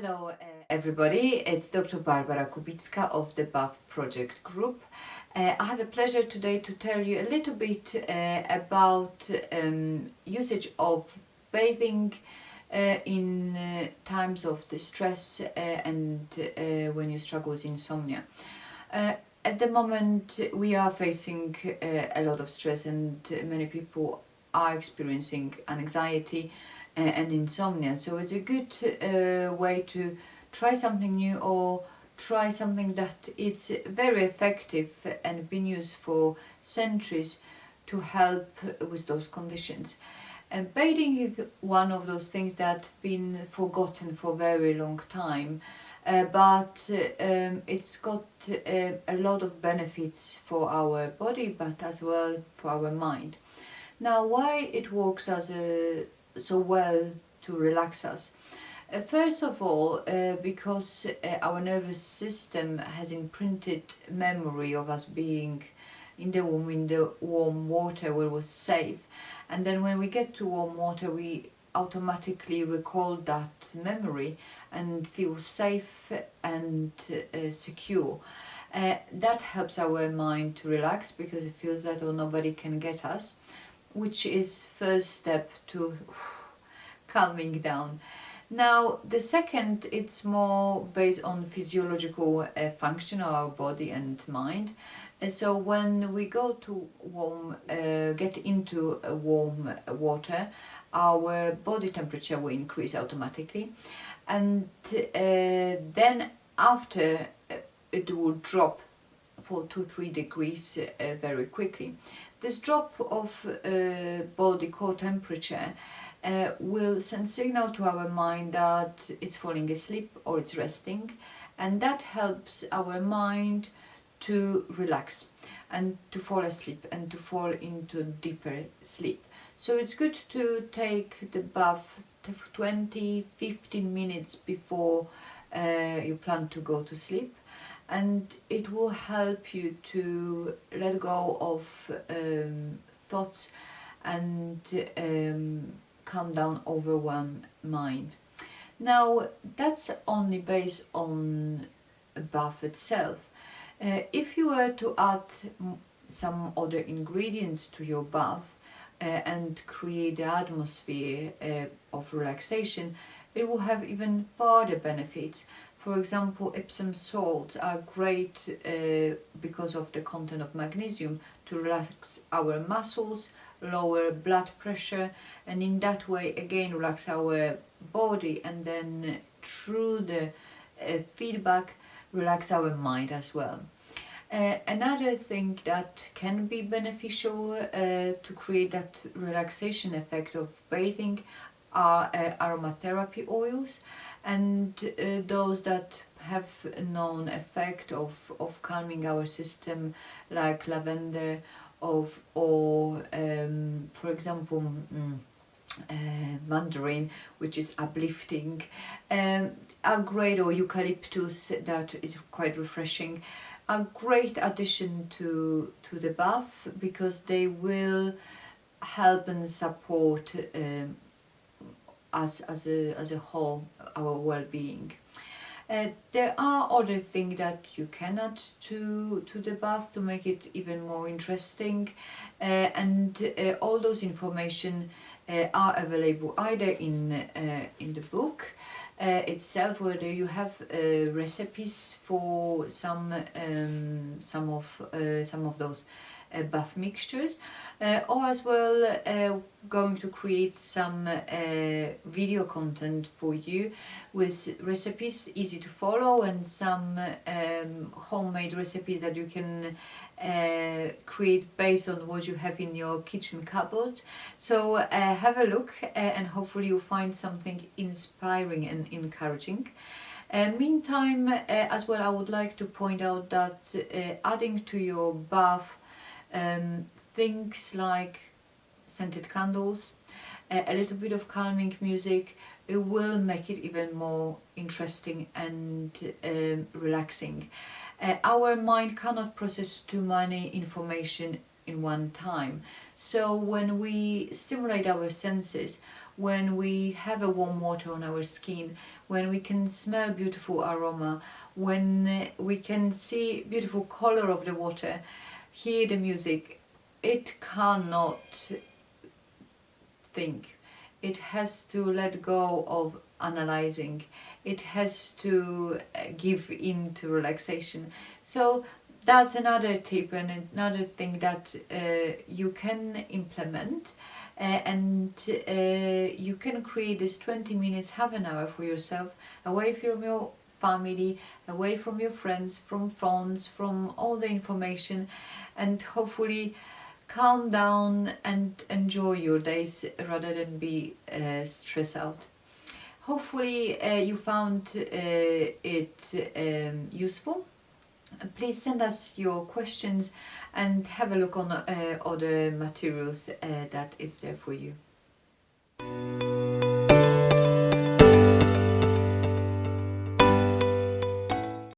Hello everybody, it's Dr. Barbara Kubicka of the Bath Project Group. I have the pleasure today to tell you a little bit about usage of bathing in times of distress and when you struggle with insomnia. At the moment we are facing a lot of stress, and many people are experiencing anxiety and insomnia, so it's a good way to try something new or try something that it's very effective and been used for centuries to help with those conditions. And bathing is one of those things that's been forgotten for a very long time, but it's got a lot of benefits for our body, but as well for our mind. Now, why it works as so well to relax us? First of all, because our nervous system has imprinted memory of us being in the warm water where it was safe, and then when we get to warm water we automatically recall that memory and feel safe and secure. That helps our mind to relax because it feels that nobody can get us, which is first step to calming down. Now the second, it's more based on physiological function of our body and mind. So when we go to get into warm water, our body temperature will increase automatically, and then after it will drop for 2-3 degrees very quickly. This drop of body core temperature will send signal to our mind that it's falling asleep or it's resting, and that helps our mind to relax and to fall asleep and to fall into deeper sleep. So it's good to take the bath 20-15 minutes before you plan to go to sleep, and it will help you to let go of thoughts and calm down overwhelmed mind. Now that's only based on a bath itself. If you were to add some other ingredients to your bath and create the atmosphere of relaxation, it will have even further benefits. For example, Epsom salts are great because of the content of magnesium to relax our muscles, lower blood pressure, and in that way again relax our body, and then through the feedback relax our mind as well. Another thing that can be beneficial to create that relaxation effect of bathing are aromatherapy oils, and those that have a known effect of calming our system, like lavender or for example mandarin, which is uplifting, are great, or eucalyptus, that is quite refreshing, a great addition to the bath because they will help and support us as a whole, our well-being. There are other things that you can add to the bath to make it even more interesting, and all those information are available either in the book itself, where you have recipes for some of those bath mixtures, or as well going to create some video content for you with recipes easy to follow, and some homemade recipes that you can create based on what you have in your kitchen cupboards. So have a look and hopefully you'll find something inspiring and encouraging. Meantime, as well, I would like to point out that adding to your bath things like scented candles, a little bit of calming music, it will make it even more interesting and relaxing. Our mind cannot process too many information in one time. So when we stimulate our senses, when we have a warm water on our skin, when we can smell beautiful aroma, when we can see beautiful color of the water, hear the music, it cannot think. It has to let go of analyzing. It has to give in to relaxation. So that's another tip and another thing that you can implement, and you can create this 20 minutes, half an hour for yourself, away from your family, away from your friends, from phones, from all the information, and hopefully calm down and enjoy your days rather than be stressed out. Hopefully you found it useful. Please send us your questions and have a look on other materials that is there for you.